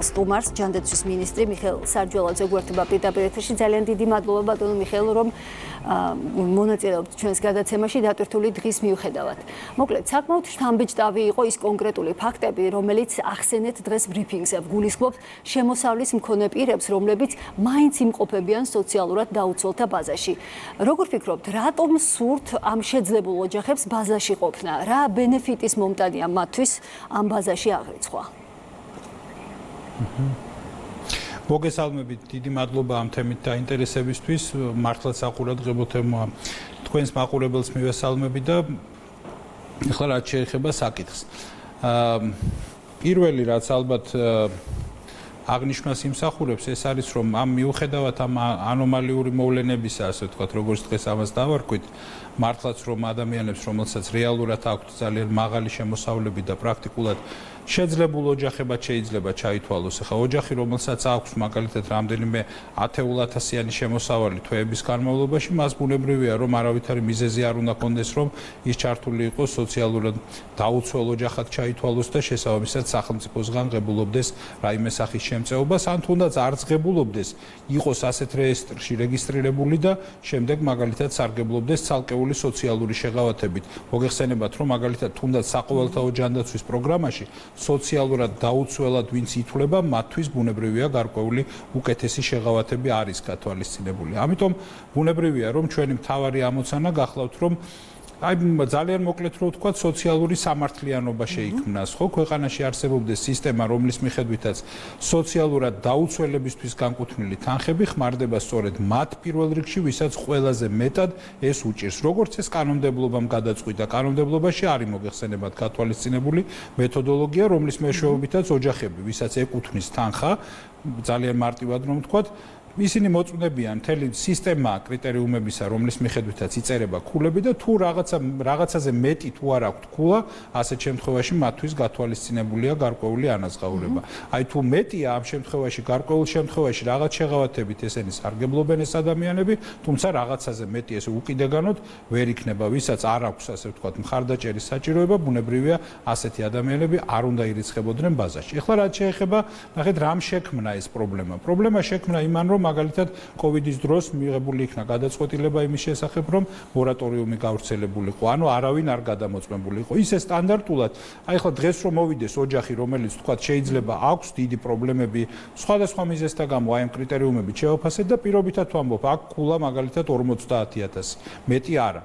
სტუმარს ჯანდაცვის მინისტრი მიხეილ სარჯველაძე გვერდება პირდაპირ ეთერში. ძალიან დიდი მადლობა ბატონო მიხეილ, რომ მონაწილეობთ ჩვენს გადაცემაში დატვირთული დღის მიუხედავად. მოკლედ, საკმაოდ შთამბეჭდავი იყო ის კონკრეტული ფაქტები, რომელიც ახსენეთ დღეს ბრიფინგზე. გულისხმობთ შემოსავლის მქონე პირებს, რომლებიც მაინც იმყოფებიან სოციალურად დაუცველთა ბაზაში. როგორ ფიქრობთ, რატომ სურთ ამ შეძლებულ ოჯახებს ბაზაში ყოფნა? რა ბენეფიტის მომტანია მათთვის ამ ბაზაში აღრიცხვა? მოგესალმებით, დიდი მადლობა ამ თემით დაინტერესებისთვის. მართლაც საყურადღებო თემაა. თქვენს მაყურებელს მივესალმები და ახლა რაც შეეხება საკითხს. პირველი რაც ალბათ აღნიშვნას იმსახურებს, ეს არის რომ ამ მიუხედავად ამ ანომალიური მოვლენებისა, ასე ვთქვათ, როგორც დღეს ამას დავარქვით, მართლაც რომ ადამიანებს, რომელსაც რეალურად აქვთ ძალიან მაღალი შემოსავლები და პრაქტიკულად შეძლებულ ოჯახებად შეიძლება ჩაითვალოს. ახლა ოჯახი, რომელსაც აქვს მაგალითად რამდენიმე 10,000-იანი შემოსავალი თვეების განმავლობაში, მას ბუნებრივია, რომ არავითარი მიზეზი არ უნდა კონდეს, რომ ის ჩართული იყოს სოციალურად დაუცველ ოჯახად ჩაითვალოს და შესაბამისად სახელმწიფოსგან ღებულობდეს რაიმე სახის შემწეობას, ან თუნდაც არ ღებულობდეს, იყოს ასეთ რეესტრში რეგისტრირებული და შემდეგ მაგალითად სარგებლობდეს ცალკეული სოციალური შეღავათებით. მოგეხსენებათ, რომ მაგალითად თუნდაც საყოველთაო ჯანდაცვის პროგრამაში სოციალურად დაუცველად ვინც ითვლება, მათთვის ბუნებრივია გარკვეული უკეთესი შეღავათები არის გათვალისწინებული. ამიტომ ბუნებრივია, რომ ჩვენი მთავარი ამოცანა გახლავთ, რომ აი ძალიან მოკლედ რო ვთქვათ, სოციალური სამართლიანობა შეიქმნას, ხო, ქვეყანაში არსებობდეს სისტემა, რომლის მიხედვითაც სოციალურად დაუცველებისთვის განკუთვნილი თანხები ხმარდება სწორედ მათ პირველ რიგში, ვისაც ყველაზე მეტად ეს უჭირს. როგორც ეს კანონმდებლობამ გადაწყვიტა, კანონმდებლობაში არის მოგეხსენებათ გათვალისწინებული მეთოდოლოგია, რომლის მეშვეობითაც ოჯახები, ვისაც ეკუთვნის თანხა, ძალიან მარტივად რომ ვთქვათ, ისინი მოწმდებიან მთელი სისტემა კრიტერიუმებისა, რომლის მიხედვითაც იწერება ქულები და თუ რაღაცაზე მეტი თუ არ აქვთ ქულა, ასეთ შემთხვევაში მათთვის გათვალისწინებულია გარკვეული ანაზღაურება. აი თუ მეტია ამ შემთხვევაში, გარკვეულ შემთხვევაში რაღაც შეღავათებით ესენი სარგებლობენ ეს ადამიანები, თუმცა რაღაცაზე მეტი ეს უკიდეგანოდ ვერ იქნება, ვისაც არ აქვს ასე ვთქვათ მხარდაჭერის საჭიროება, ბუნებრივია ასეთი ადამიანები არ უნდა ირიცხებოდნენ ბაზაში. ეხლა რაც შეეხება, ნახეთ რამ შექმნა ეს პრობლემა. პრობლემა შექმნა იმან, რომ მაგალითად კოვიდის დროს მიღებული იქნა გადაწყვეტილება იმის შესახებ, რომ მორატორიუმი გავრცელებულიყო, ანუ არავინ არ გადამოწმებულიყო. ისე სტანდარტულად, აი ახლა დღეს რომ მოვიდეს ოჯახი, რომელიც თქვათ შეიძლება აქვს დიდი პრობლემები სხვადასხვა მიზეზთა გამო, აი ამ კრიტერიუმებით შეაფასეთ და პირობითად ვამბობ, აქ ქულა მაგალითად 50,000, მეტი არა.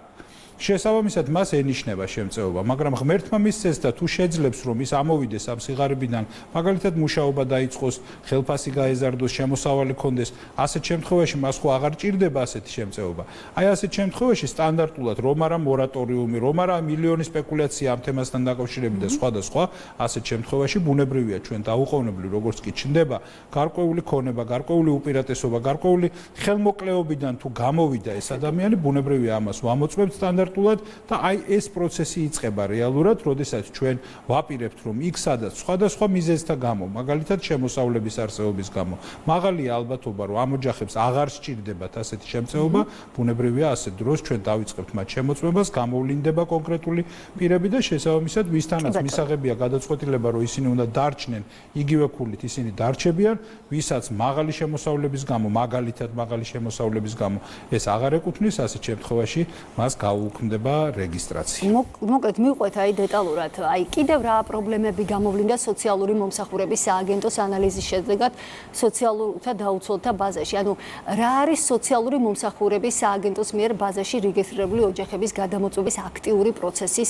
შესაბამისად მას ენიშნება შემწეობა, მაგრამ ღმერთმა მისცეს და თუ შეძლებს რომ ის ამოვიდეს ამ სიღარიბიდან, მაგალითად მუშაობა დაიწყოს, ხელფასი გაეზარდოს, შემოსავალი კონდეს, ასეთ შემთხვევაში მას ხო აღარ ჭირდება ასეთი შემწეობა. აი ასეთ შემთხვევაში სტანდარტულად რომ არა მორატორიუმი, რომ არა მილიონი სპეკულაცია ამ თემასთან დაკავშირებით და სხვა, ასეთ შემთხვევაში ბუნებრივია ჩვენ დაუყოვნებლივ როგორც კი ჩნდება გარკვეული ქონება, გარკვეული უპირატესობა, გარკვეული ხელმოკლეობიდან თუ გამოვიდა ეს ადამიანი, ბუნებრივია ამას ვამოწმებთ და აი ეს პროცესი იწყება რეალურად, როდესაც ჩვენ ვაპირებთ, რომ იქ სადაც სხვადასხვა მიზეზთა გამო, მაგალითად შემოსავლების არსებობის გამო, მაღალია ალბათობა, რომ ამ ოჯახებს აღარ სჭირდებათ ასეთი შემწეობა, ბუნებრივია ასეთ დროს ჩვენ დავიწყებთ მათ შემოწმებას, გამოვლინდება კონკრეტული პირები და შესაბამისად ვისთანაც მისაღებია გადაწყვეტილება, რომ ისინი უნდა დარჩნენ იგივე ქულით, ისინი დარჩებიან, ვისაც მაღალი შემოსავლების გამო, მაგალითად მაღალი შემოსავლების გამო ეს აღარ ეკუთვნის, ასეთ შემთხვევაში მას უქმდება რეგისტრაცია. მოკლედ მივყვეთ აი დეტალურად, აი კიდევ რა პრობლემები გამოვლინდა სოციალური მომსახურების სააგენტოს ანალიზის შედეგად სოციალურთა დაუცველთა ბაზაში. ანუ რა არის სოციალური მომსახურების სააგენტოს მიერ ბაზაში რეგისტრირებული ოჯახების გადამოწმების აქტიური პროცესის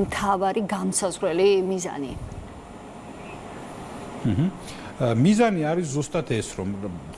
მთავარი გამსაზღვრელი მიზანი? მიზანი არის ზუსტად ეს, რომ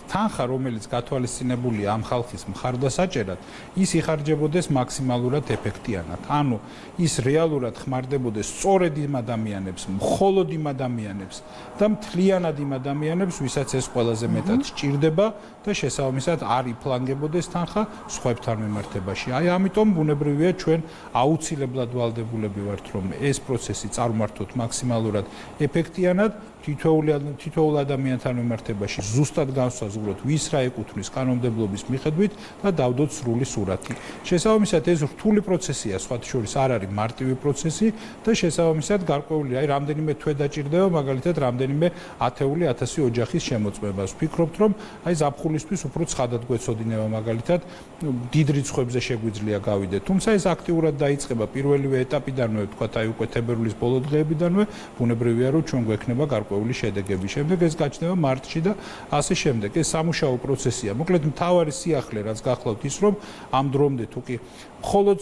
თანხა, რომელიც გათვალისწინებულია ამ ხალხის მხარდასაჭერად, ის იხარჯებოდეს მაქსიმალურად ეფექტიანად. ანუ ის რეალურად ხმარდებოდეს სწორედ იმ ადამიანებს, მხოლოდ იმ ადამიანებს და მთლიანად იმ ადამიანებს, ვისაც ეს ყველაზე მეტად სჭირდება და შესაბამისად არ იფლანგებოდეს თანხა სხვებთან მიმართებაში. აი ამიტომ ბუნებრივია ჩვენ აუცილებლად ვალდებულები ვართ, რომ ეს პროცესი წარმართოთ მაქსიმალურად ეფექტიანად, თითოეული თითოეულ ადამიანთან მიმართებაში ზუსტად განსაზღვროთ, ვის რა ეკუთვნის კანონმდებლობის მიხედვით და დავდოთ სრული სურათი. შესაბამისად, ეს რთული პროცესია, სხვათა შორის არ არის მარტივი პროცესი და შესაბამისად გარკვეული რამდენიმე თვე დაჭირდება, მაგალითად, რამდენიმე ათეული ათასი ოჯახის შემოწმებას. ვფიქრობთ, რომ ზაფხულისთვის უფრო ცხადად გვეცოდინება, მაგალითად, დიდ რიცხვებზე შეგვიძლია გავიდეთ. თუმცა ეს აქტიურად დაიწყება პირველივე ეტაპიდანვე, ვთქვათ, უკვე თებერვლის ბოლო დღეებიდანვე, ბუნებრივია, რომ ჩვენ გვექნება გარკვეული შედეგები. შემდეგ ეს გაჩნდება მარტში და ასე შემდეგ. ეს სამუშაო პროცესია. მოკლედ, მთავარი სიახლე, რაც გახლავთ ის, რომ ამ დრომდე თუ კი მხოლოდ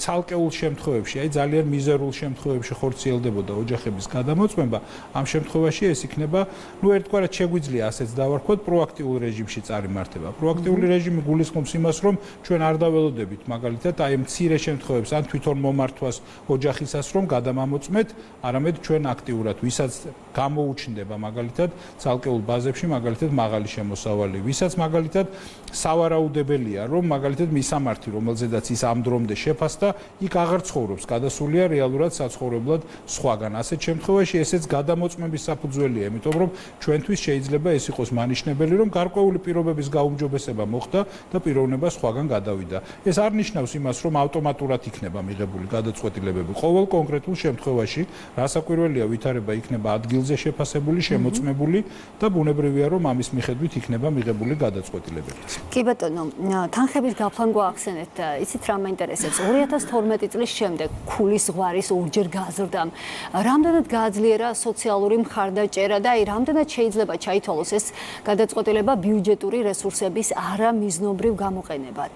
ცალკეულ შემთხვევებში, ძალიან მიზერულ შემთხვევებში ხორციელდებოდა ოჯახების გადამოწმება, ამ შემთხვევაში ეს იქნება, ერთგვარად შეგვიძლია ასეც დავარქვათ, პროაქტიულ რეჟიმში წარიმართება. პროაქტიული რეჟიმი გულისხმობს იმას, რომ ჩვენ არ დაველოდებით, მაგალითად, მცირე შემთხვევებს ან თვითონ მომართვას ოჯახისას რომ გადამამოწმეთ, არამედ ჩვენ აქტიურად, ვისაც გამოუჩნდება, მაგალითად, ცალკეულ ბაზებში, მაგალითად, მაღალი შემოსავალი, ვისაც მაგალითად სავარაუდებელია, რომ მაგალითად მისამართი, რომელზედაც ის ამ დრომდე შეფასდა, იქ აღარ ცხოვრობს, გადასულია რეალურად საცხოვრებლად სხვაგან. ასეთ შემთხვევაში ესეც გადამოწმების საფუძველია, იმიტომ რომ ჩვენთვის შეიძლება ეს იყოს მანიშნებელი, რომ გარკვეული პირობების გაუმჯობესება მოხდა და პიროვნება სხვაგან გადავიდა. ეს არ ნიშნავს იმას, რომ ავტომატურად იქნება მიღებული გადაწყვეტილებები. ყოველ კონკრეტულ შემთხვევაში, რასაკვირველია, ვითარება იქნება ადგილზე შეფასებული, შემოწმებული და ბუნებრივია, რომ ამის მიხედვით იქნება მიღებული გადაწყვეტილებებიც. კი ბატონო, თანხების გაფლან გვახსენეთ, იცით რა მაინტერესებს? 2012 წლის შემდეგ ქულის ზღვარის ორჯერ გაზრდამ რამდენად გააძლიერა სოციალური მხარდაჭერა და რამდენად შეიძლება ჩაითვალოს ეს გადაწყვეტილება ბიუჯეტური რესურსების არამიზნობრივ გამოყენებად?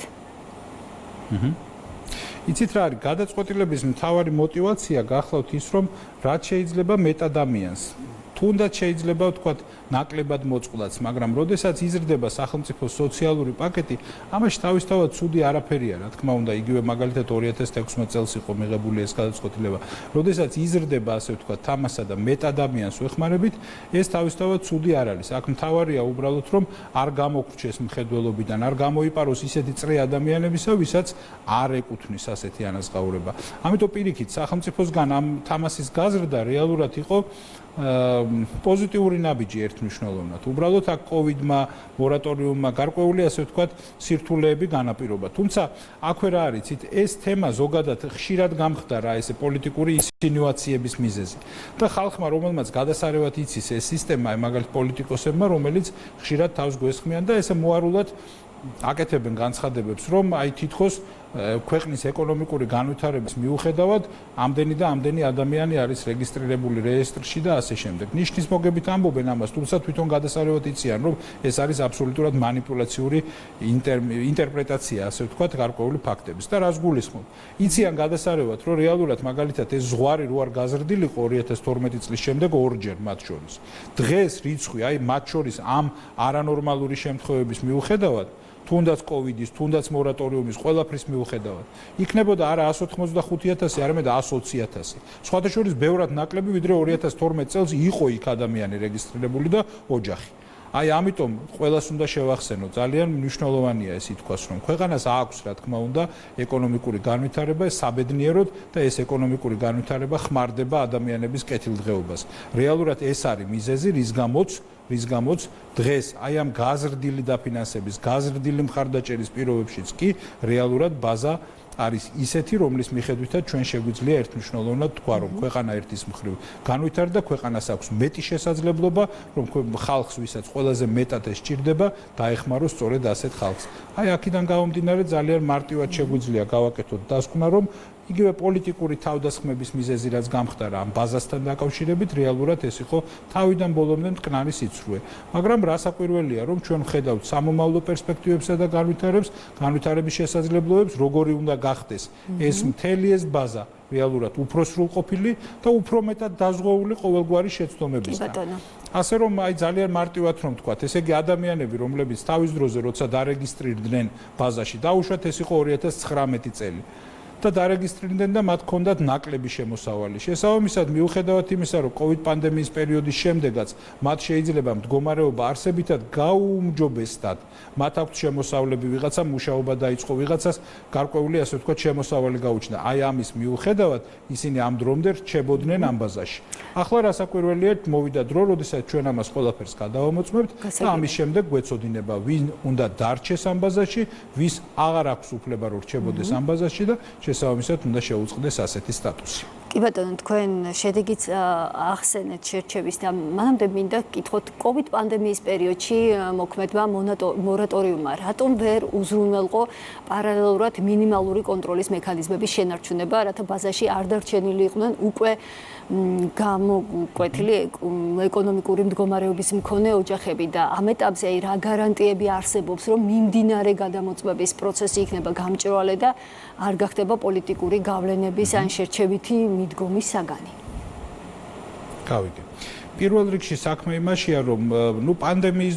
იცით რა არის, გადაწყვეტილების მთავარი мотиваცია გახლავთ ის, რომ რაც შეიძლება მეტ ადამიანს თუნდაც შეიძლება ვთქვათ ნაკლებად მოწყვლაც, მაგრამ როდესაც იზრდება სახელმწიფოს სოციალური პაკეტი, ამაში თავისთავად ცუდი არაფერია, რა თქმა უნდა, იგივე მაგალითად 2016 წელს იყო მიღებული ეს გადაწყვეტილება. როდესაც იზრდება, ასე ვთქვათ, თამასა და მეტ ადამიანს ვეხმარებით, ეს თავისთავად ცუდი არ არის. აქ მთავარია უბრალოდ, რომ არ გამოგვრჩეს მხედველობიდან, არ გამოიპაროს ისეთი წრე ადამიანებისა, ვისაც არ ეკუთვნის ასეთი ანაზღაურება. ამიტომ პირიქით, სახელმწიფოსგან ამ თამასის გაზრდა რეალურად იყო პოზიტიური ნაბიჯი ერთმნიშვნელოვნად. უბრალოდ აქ კოვიდმა, მორატორიუმმა, გარკვეული ასე ვთქვათ, სირთულეები განაპირობა. თუმცა აქვე რა არის, ეს თემა ზოგადად ხშირად გამხდარა ესე პოლიტიკური ინსინუაციების მიზეზი. და ხალხმა, რომელმაც გადასარევად იცის ეს სისტემა, მაგალითად პოლიტიკოსებმა, რომელიც ხშირად თავს გვესხმიან და ესე მოარულად აკეთებენ განცხადებებს, რომ თითქოს ქვეყნის ეკონომიკური განვითარების მიუხედავად ამდენი და ამდენი ადამიანი არის რეგისტრირებული რეესტრში და ასე შემდეგ. ნიშნის მოგებით ამბობენ ამას, თუმცა თვითონ გადასარევად იციან, რომ ეს არის აბსოლუტურად манипуляციური ინტერპრეტაცია, ასე ვთქვათ, გარკვეული ფაქტების. და რას გულისხმობ? იციან გადასარევად, რომ რეალურად მაგალითად ეს ზღვარი რო არ გაზრდილიყო 2012 წლის შემდეგ ორჯერ მათ შორის. დღეს რიცხვი, მათ შორის ამ არანორმალური შემთხვევების მიუხედავად თუნდაც კოვიდის, თუნდაც მორატორიუმის, ყველაფრის მიუხედავად, იქნებოდა არა 185,000, არამედ 120,000. სხვათა შორის ბევრად ნაკლები, ვიდრე 2012 წელს იყო იქ ადამიანი რეგისტრირებული და ოჯახი. ამიტომ ყველას უნდა შევახსენო, ძალიან მნიშვნელოვანია ეს ითქვას, რომ ქვეყანას აქვს, რა თქმა უნდა, ეკონომიკური განვითარება, საბედნიეროდ და ეს ეკონომიკური განვითარება ხმარდება ადამიანების კეთილდღეობას. რეალურად ეს არის მიზეზი, რის გამოც დღეს ამ გაზრდილი დაფინანსების, გაზრდილი მხარდაჭერის პირობებშიც კი რეალურად ბაზა არის ისეთი, რომლის მიხედვითაც ჩვენ შეგვიძლია ერთმნიშვნელოვნად თქვა, რომ ქვეყანა ერთის მხრივ განვითარდა, ქვეყანას აქვს მეტი შესაძლებლობა, რომ ხალხს, ვისაც ყველაზე მეტად ეს სჭირდება, დაეხმაროს სწორედ ასეთ ხალხს. აქედან გამომდინარე ძალიან მარტივად შეგვიძლია გავაკეთოთ დასკვნა, რომ იგივე პოლიტიკური თავდასხმების მიზეზი რაც გამხდარა ამ ბაზასთან დაკავშირებით, რეალურად ეს იყო თავიდან ბოლომდე მტკნარი სიცრუე. მაგრამ რასაკვირველია, რომ ჩვენ ვხედავთ სამომავლო პერსპექტივებსა და განვითარების შესაძლებლობებს, როგორი უნდა გახდეს ეს მთელი ეს ბაზა რეალურად უფრო სრულყოფილი და უფრო მეტად დაზღვეული ყოველგვარი შეცდომებისგან. ასე რომ ძალიან მარტივად რომ ვთქვათ, ესე იგი ადამიანები, რომლებიც თავის დროზე როცა დარეგისტრირდნენ ბაზაში, დაუშვათ ეს იყო 2019 წელი. და დარეგისტრირდნენ და მათ ჰქონდათ ნაკლები შემოსავალი. შესაბამისად, მიუხედავად იმისა, რომ COVID პანდემიის პერიოდის შემდეგაც მათ შეიძლება მდგომარეობა არსებითად გაუმჯობესდათ, მათ აქვთ შემოსავლები, ვიღაცა მუშაობა დაიწყო, ვიღაცას გარკვეული ასე ვთქვათ შემოსავალი გაუჩნდა. აი ამის მიუხედავად ისინი ამ დრომდე რჩებოდნენ ამ ბაზაში. ახლა რასაკვირველია, მოვიდა დრო, როდესაც ჩვენ ამას ყველაფერს გადავამოწმებთ და ამის შემდეგ გვეცოდინება, ვინ უნდა დარჩეს ამ ბაზაში, ვის აღარ აქვს უფლება რომ რჩებოდეს ამ ბაზაში და შესაბამისად უნდა შეუწყდეს ასეთი სტატუსი. კი ბატონო, თქვენ შედეგიც ახსენეთ შერჩევის და მანამდე მინდა გკითხოთ, COVID პანდემიის პერიოდში მოქმედმა მორატორიუმმა რატომ ვერ უზრუნველყო პარალელურად მინიმალური კონტროლის მექანიზმების შენარჩუნება, რათა ბაზაში არ დარჩენილი იყვნენ უკვე გამოკვეთილი ეკონომიკური მდგომარეობის მქონე ოჯახები და ამ ეტაპზე რა გარანტიები არსებობს, რომ მიმდინარე გადამოწმების პროცესი იქნება გამჭვირვალე და არ გახდება პოლიტიკური გავლენების ან შერჩევითი მიდგომის საგანი. გავიგე. პირველ რიგში საქმე იმაშია, რომ პანდემიის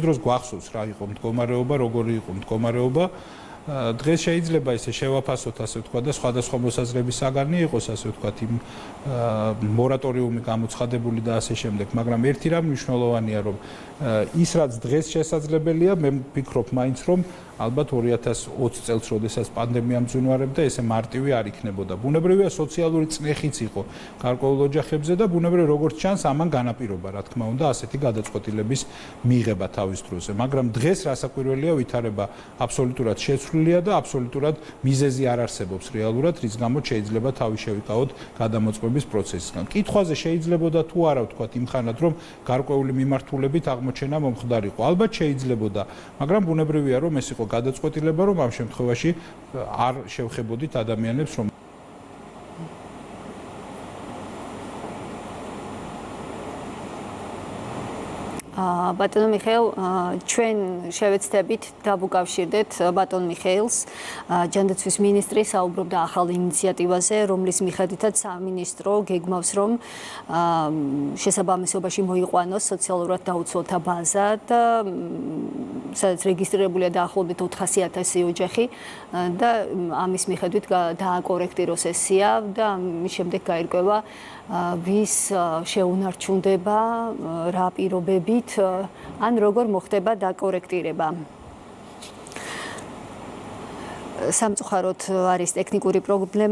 დროს გვახსოვს რა იყო მდგომარეობა, როგორი იყო მდგომარეობა. დღეს შეიძლება ისე შევაფასოთ, ასე ვთქვათ, და სხვადასხვა მოსაზრების საგანი იყოს, ასე ვთქვათ, იმ მორატორიუმი გამოცხადებული და ასე შემდეგ, მაგრამ ერთი რამ მნიშვნელოვანია, რომ ის რაც დღეს შესაძლებელია, მე ვფიქრობ მაინც, რომ ალბათ 2020 წელს, როდესაც პანდემია მძვინვარებდა, ესე მარტივი არ იქნებოდა. ბუნებრივია სოციალური წნეხიც იყო გარკვეულ ოჯახებზე და ბუნებრივია როგორც ჩანს, ამან განაპირობა, რა თქმა უნდა, ასეთი გადაწყვეტილების მიღება თავის დროზე. მაგრამ დღეს რასაკვირველია, ვითარება აბსოლუტურად შეცვლილია და აბსოლუტურად მიზეზი არ არსებობს რეალურად, რის გამოც შეიძლება თავი შევიკავოთ გადამოწმების პროცესისგან. კითხვაზე შეიძლებოდა თუ არა ვთქვათ იმ ხანად, რომ გარკვეული მიმართულებით აღმოჩენა მომხდარიყო. ალბათ შეიძლებოდა, მაგრამ ბუნებრივია, რომ ეს იყო გადაწყვეტილება, რომ ამ შემთხვევაში არ შევხებოდით ადამიანებს, რომ ბატონო მიხეილ, ჩვენ შევეცდებით დავუკავშირდეთ ბატონ მიხეილს, ჯანდაცვის მინისტრი საუბრობდა ახალ ინიციატივაზე, რომლის მიხედვითაც სამინისტრო გეგმავს, რომ შესაბამისობაში მოიყვანოს სოციალურად დაუცველთა ბაზა და სადაც რეგისტრირებულია დაახლოებით 400,000 ოჯახი და ამის მიხედვით დააკორექტიროს ეს სია და მის შემდეგ გაირკვევა ვის შეუნარჩუნდება, რა პირობებით ან როგორ მოხდება დაკორექტირება. სამწუხაროდ არის ტექნიკური პრობლემა.